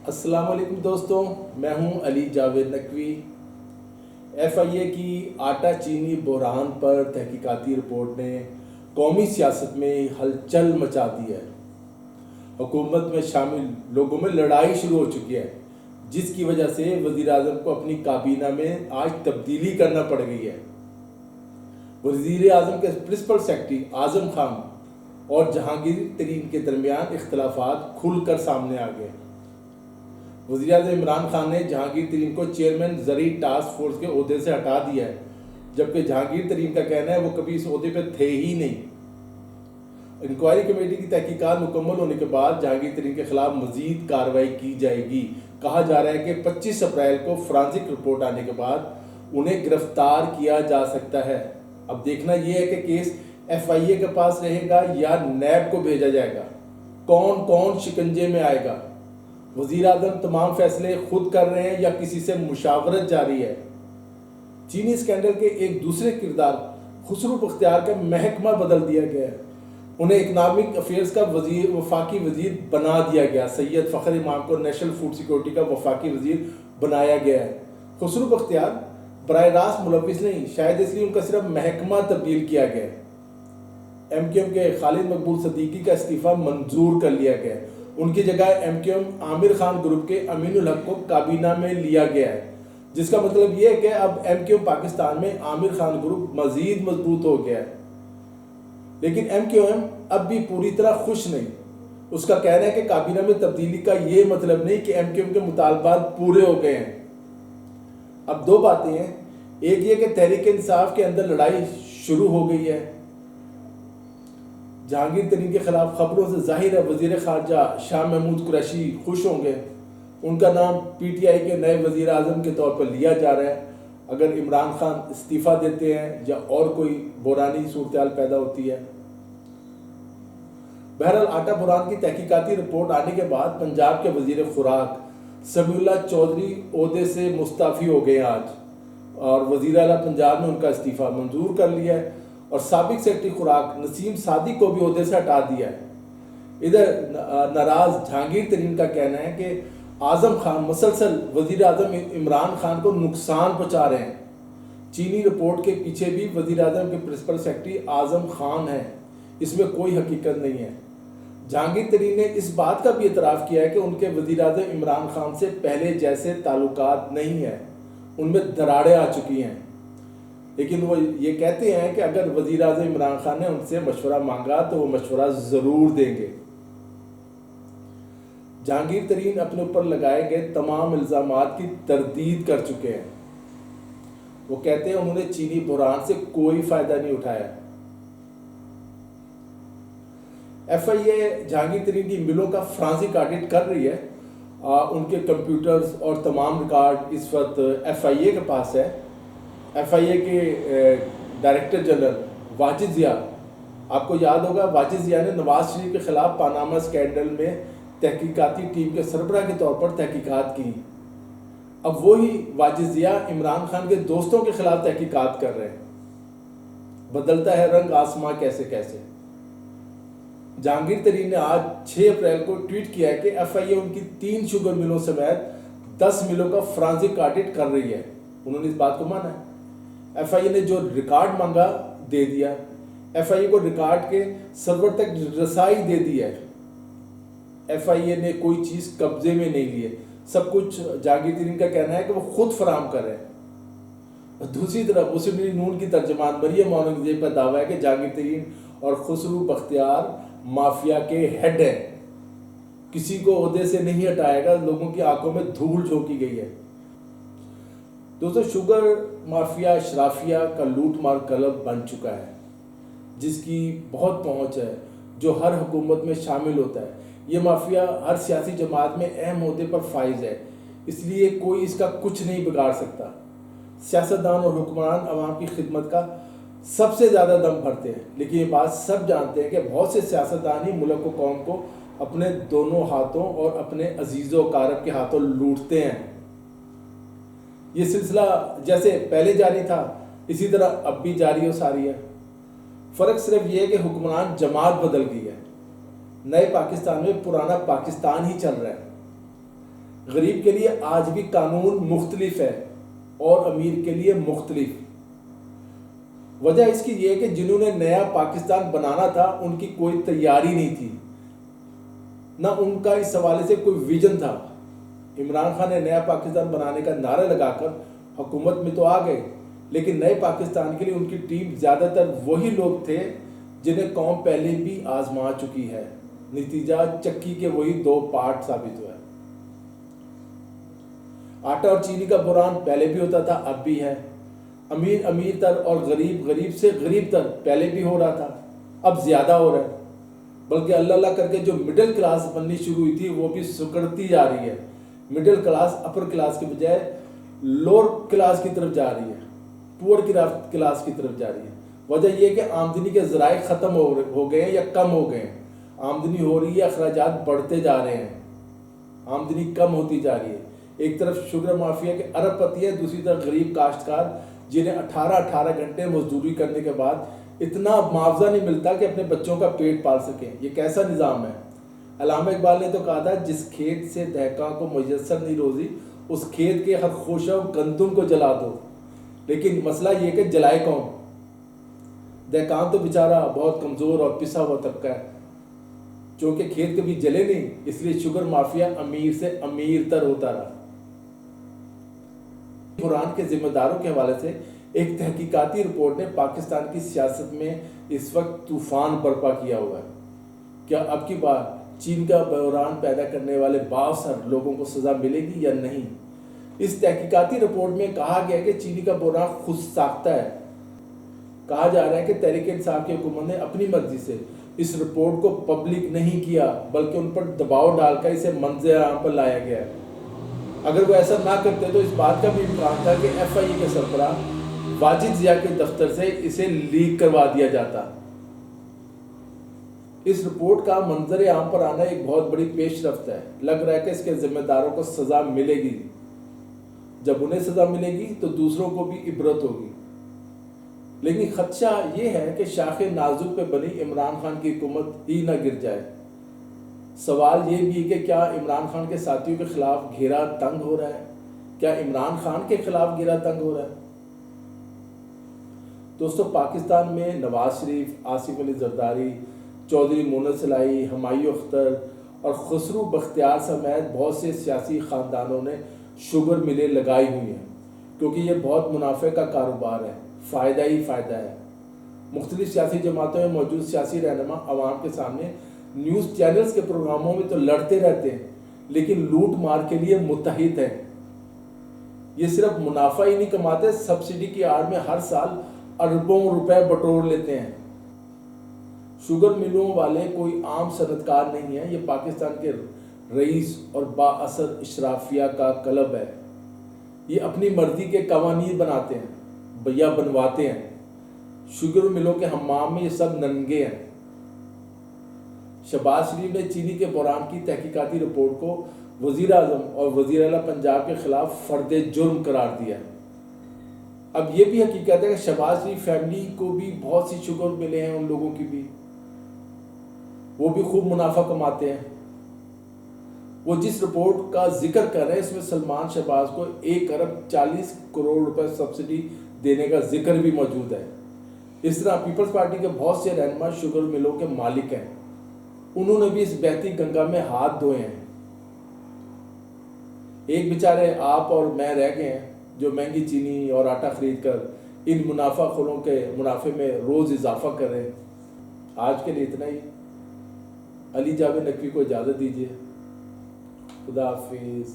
السلام علیکم دوستوں، میں ہوں علی جاوید نقوی۔ ایف آئی اے کی آٹا چینی بحران پر تحقیقاتی رپورٹ نے قومی سیاست میں ہلچل مچا دی ہے۔ حکومت میں شامل لوگوں میں لڑائی شروع ہو چکی ہے، جس کی وجہ سے وزیر اعظم کو اپنی کابینہ میں آج تبدیلی کرنا پڑ گئی ہے۔ وزیر اعظم کے پرنسپل سیکرٹری اعظم خان اور جہانگیر ترین کے درمیان اختلافات کھل کر سامنے آ گئے۔ وزیر اعظم عمران خان نے جہانگیر ترین کو چیئرمین زرعی ٹاسک فورس کے عہدے سے ہٹا دیا ہے، جبکہ جہانگیر ترین کا کہنا ہے وہ کبھی اس عہدے پہ تھے ہی نہیں۔ انکوائری کمیٹی کی تحقیقات مکمل ہونے کے بعد جہانگیر ترین کے خلاف مزید کارروائی کی جائے گی۔ کہا جا رہا ہے کہ 25 اپریل کو فرانسک رپورٹ آنے کے بعد انہیں گرفتار کیا جا سکتا ہے۔ اب دیکھنا یہ ہے کہ کیس ایف آئی اے کے پاس رہے گا یا نیب کو بھیجا جائے گا، کون کون شکنجے میں آئے گا۔ وزیر اعظم تمام فیصلے خود کر رہے ہیں یا کسی سے مشاورت جاری ہے۔ چینی اسکینڈل کے ایک دوسرے کردار خسرو بختیار کا محکمہ بدل دیا گیا ہے۔ انہیں اکنامک افیئرز کا وفاقی وزیر بنا دیا گیا۔ سید فخر امام کو نیشنل فوڈ سیکورٹی کا وفاقی وزیر بنایا گیا ہے۔ خسرو بختیار براہ راست ملوث نہیں، شاید اس لیے ان کا صرف محکمہ تبدیل کیا گیا ہے۔ ایم کیو ایم کے خالد مقبول صدیقی کا استعفیٰ منظور کر لیا گیا ہے۔ ان کی جگہ M Q M Aamir Khan group کے امین الحق کو کابینہ میں لیا گیا ہے، جس کا مطلب یہ ہے کہ اب ایم کیو ایم پاکستان میں عامر خان گروپ مزید مضبوط ہو گیا ہے۔ لیکن ایم کیو ایم اب بھی پوری طرح خوش نہیں۔ اس کا کہنا ہے کہ کابینہ میں تبدیلی کا یہ مطلب نہیں کہ ایم کیو ایم کے مطالبات پورے ہو گئے ہیں۔ اب دو باتیں ہیں، ایک یہ کہ تحریک انصاف کے اندر لڑائی شروع ہو گئی ہے۔ جہانگیر ترین کے خلاف خبروں سے ظاہر ہے وزیر خارجہ شاہ محمود قریشی خوش ہوں گے۔ ان کا نام پی ٹی آئی کے نئے وزیر اعظم کے طور پر لیا جا رہا ہے اگر عمران خان استعفیٰ دیتے ہیں یا اور کوئی بحرانی صورتحال پیدا ہوتی ہے۔ بہرحال آٹا بحران کی تحقیقاتی رپورٹ آنے کے بعد پنجاب کے وزیر خوراک سمیع اللہ چودھری عہدے سے مستعفی ہو گئے آج، اور وزیر اعلیٰ پنجاب نے ان کا استعفیٰ منظور کر لیا ہے اور سابق سیکرٹری خوراک نسیم صادق کو بھی عہدے سے ہٹا دیا ہے۔ ادھر ناراض جہانگیر ترین کا کہنا ہے کہ اعظم خان مسلسل وزیر اعظم عمران خان کو نقصان پہنچا رہے ہیں۔ چینی رپورٹ کے پیچھے بھی وزیر اعظم کے پرنسپل سیکرٹری اعظم خان ہیں، اس میں کوئی حقیقت نہیں ہے۔ جہانگیر ترین نے اس بات کا بھی اعتراف کیا ہے کہ ان کے وزیر اعظم عمران خان سے پہلے جیسے تعلقات نہیں ہیں، ان میں دراڑیں آ چکی ہیں۔ لیکن وہ یہ کہتے ہیں کہ اگر وزیر اعظم عمران خان نے ان سے مشورہ مانگا تو وہ مشورہ ضرور دیں گے۔ جہانگیر ترین اپنے اوپر لگائے گئے تمام الزامات کی تردید کر چکے ہیں۔ وہ کہتے ہیں انہوں نے چینی بحران سے کوئی فائدہ نہیں اٹھایا۔ ایف آئی اے جہانگیر ترین کی ملوں کا فرانسک آڈٹ کر رہی ہے۔ ان کے کمپیوٹرز اور تمام ریکارڈ اس وقت ایف آئی اے کے پاس ہے۔ ایف آئی اے کے ڈائریکٹر جنرل واجد ضیاء، آپ کو یاد ہوگا واجد ضیاء نے نواز شریف کے خلاف پاناما اسکینڈل میں تحقیقاتی ٹیم کے سربراہ کے طور پر تحقیقات کی۔ اب وہی واجد ضیاء عمران خان کے دوستوں کے خلاف تحقیقات کر رہے ہیں۔ بدلتا ہے رنگ آسماں کیسے کیسے۔ جہانگیر ترین نے آج 6 اپریل کو ٹویٹ کیا ہے کہ ایف آئی اے ان کی 3 شوگر ملوں سمیت 10 ملوں کا فرانسک آڈٹ کر رہی ہے۔ انہوں نے اس بات کو مانا ہے۔ ایف آئی اے نے جو ریکارڈ مانگا دے دیا۔ ایف آئی اے کو ریکارڈ کے سرور تک رسائی دے دی ہے۔ ایف آئی اے نے کوئی چیز قبضے میں نہیں لی ہے، سب کچھ جہانگیر ترین کا کہنا ہے کہ وہ خود فراہم کر رہے ہیں۔ دوسری طرف مسلم لیگ نون کی ترجمان مریم اورنگزیب کا دعویٰ ہے کہ جہانگیر ترین اور خسرو بختیار مافیا کے ہیڈ ہیں، کسی کو عہدے سے نہیں ہٹائے گا، لوگوں کی آنکھوں میں دھول جھونکی گئی ہے۔ دوستو، شوگر مافیا اشرافیہ کا لوٹ مار کلب بن چکا ہے، جس کی بہت پہنچ ہے، جو ہر حکومت میں شامل ہوتا ہے۔ یہ مافیا ہر سیاسی جماعت میں اہم عہدے پر فائز ہے، اس لیے کوئی اس کا کچھ نہیں بگاڑ سکتا۔ سیاستدان اور حکمران عوام کی خدمت کا سب سے زیادہ دم بھرتے ہیں، لیکن یہ بات سب جانتے ہیں کہ بہت سے سیاستدان ہی ملک و قوم کو اپنے دونوں ہاتھوں اور اپنے عزیز و اقارب کے ہاتھوں لوٹتے ہیں۔ یہ سلسلہ جیسے پہلے جاری تھا اسی طرح اب بھی جاری و ساری ہے۔ فرق صرف یہ ہے کہ حکمران جماعت بدل گئی ہے، نئے پاکستان میں پرانا پاکستان ہی چل رہا ہے۔ غریب کے لیے آج بھی قانون مختلف ہے اور امیر کے لیے مختلف. وجہ اس کی یہ ہے کہ جنہوں نے نیا پاکستان بنانا تھا ان کی کوئی تیاری نہیں تھی، نہ ان کا اس حوالے سے کوئی ویژن تھا. عمران خان نے نیا پاکستان بنانے کا نعرہ لگا کر حکومت میں تو آ گئے، لیکن نئے پاکستان کے لیے ان کی ٹیم زیادہ تر وہی لوگ تھے جنہیں قوم پہلے بھی آزما چکی ہے. نتیجہ چکی کے وہی 2 پارٹ ثابت ہوا ہے. آٹا اور چینی کا بحران پہلے بھی ہوتا تھا، اب بھی ہے. امیر امیر تر اور غریب غریب سے غریب تر پہلے بھی ہو رہا تھا، اب زیادہ ہو رہا ہے. بلکہ اللہ اللہ کر کے جو مڈل کلاس بننی شروع ہوئی تھی وہ بھی سکڑتی جا رہی ہے. مڈل کلاس اپر کلاس کے بجائے لوور کلاس کی طرف جا رہی ہے، پور کلاس کی طرف جا رہی ہے. وجہ یہ کہ آمدنی کے ذرائع ختم ہو گئے ہیں یا کم ہو گئے ہیں. آمدنی ہو رہی ہے، اخراجات بڑھتے جا رہے ہیں، آمدنی کم ہوتی جا رہی ہے. ایک طرف شوگر مافیا کے ارب پتی ہے، دوسری طرف غریب کاشتکار جنہیں 18 گھنٹے مزدوری کرنے کے بعد اتنا معاوضہ نہیں ملتا کہ اپنے بچوں کا پیٹ پال سکیں. یہ کیسا نظام ہے؟ علامہ اقبال نے تو کہا تھا، جس کھیت سے دہقاں کو میسر نہیں روزی، اس کھیت کے ہر خوشہ گندم کو جلا دو. لیکن مسئلہ یہ کہ جلائے کون؟ دہقان تو بیچارہ بہت کمزور اور پسا ہوا طبقہ ہے. چونکہ کھیت کبھی جلے نہیں، اس لیے شوگر مافیا امیر سے امیر تر ہوتا رہا. بحران کے ذمہ داروں کے حوالے سے ایک تحقیقاتی رپورٹ نے پاکستان کی سیاست میں اس وقت طوفان برپا کیا ہوا ہے. کیا اب کی بار چین کا بحران پیدا کرنے والے بااثر لوگوں کو سزا ملے گی یا نہیں؟ اس تحقیقاتی رپورٹ میں کہا گیا کہ چینی کا بحران خود ساختہ ہے. کہا جا رہا ہے کہ تحریک انصاف کی حکومت نے اپنی مرضی سے اس رپورٹ کو پبلک نہیں کیا، بلکہ ان پر دباؤ ڈال کر اسے منظر عام پر لایا گیا ہے. اگر وہ ایسا نہ کرتے تو اس بات کا بھی امکان تھا کہ ایف آئی اے کے سربراہ واجد ضیاء کے دفتر سے اسے لیک کروا دیا جاتا. اس رپورٹ کا منظر عام پر آنا ایک بہت بڑی پیش رفت ہے. لگ رہا ہے کہ اس کے ذمہ داروں کو سزا ملے گی. جب انہیں سزا ملے گی تو دوسروں کو بھی عبرت ہوگی. لیکن خدشہ یہ ہے کہ شاخ نازک پہ بنی عمران خان کی حکومت ہی نہ گر جائے. سوال یہ بھی ہے کہ کیا عمران خان کے ساتھیوں کے خلاف گھیرا تنگ ہو رہا ہے؟ کیا عمران خان کے خلاف گھیرا تنگ ہو رہا ہے؟ دوستو، پاکستان میں نواز شریف، آصف علی زرداری، چودھری مونس سلائی، ہمایوں اختر اور خسرو بختیار سمیت بہت سے سیاسی خاندانوں نے شوگر ملیں لگائی ہوئی ہیں، کیونکہ یہ بہت منافع کا کاروبار ہے، فائدہ ہی فائدہ ہے. مختلف سیاسی جماعتوں میں موجود سیاسی رہنما عوام کے سامنے نیوز چینلز کے پروگراموں میں تو لڑتے رہتے ہیں، لیکن لوٹ مار کے لیے متحد ہیں. یہ صرف منافع ہی نہیں کماتے، سبسڈی کی آڑ میں ہر سال اربوں روپے بٹور لیتے ہیں. شوگر ملوں والے کوئی عام صنعت کار نہیں ہیں، یہ پاکستان کے رئیس اور با اثر اشرافیہ کا کلب ہے. یہ اپنی مرضی کے قوانین بناتے ہیں یا بنواتے ہیں. شوگر ملوں کے حمام میں یہ سب ننگے ہیں. شہباز شریف نے چینی کے بحران کی تحقیقاتی رپورٹ کو وزیر اعظم اور وزیر اعلیٰ پنجاب کے خلاف فرد جرم قرار دیا. اب یہ بھی حقیقت ہے کہ شہباز شریف فیملی کو بھی بہت سی شوگر ملے ہیں، ان لوگوں کی بھی، وہ بھی خوب منافع کماتے ہیں. وہ جس رپورٹ کا ذکر کر رہے ہیں اس میں سلمان شہباز کو 1 ارب 40 کروڑ روپے سبسڈی دینے کا ذکر بھی موجود ہے. اس طرح پیپلز پارٹی کے بہت سے رہنما شوگر ملوں کے مالک ہیں. انہوں نے بھی اس بہتی گنگا میں ہاتھ دھوئے ہیں. ایک بیچارے آپ اور میں رہ گئے ہیں جو مہنگی چینی اور آٹا خرید کر ان منافع خوروں کے منافع میں روز اضافہ کر رہے ہیں. آج کے لیے اتنا ہی. علی جاوید نقوی کو اجازت دیجیے. خدا حافظ.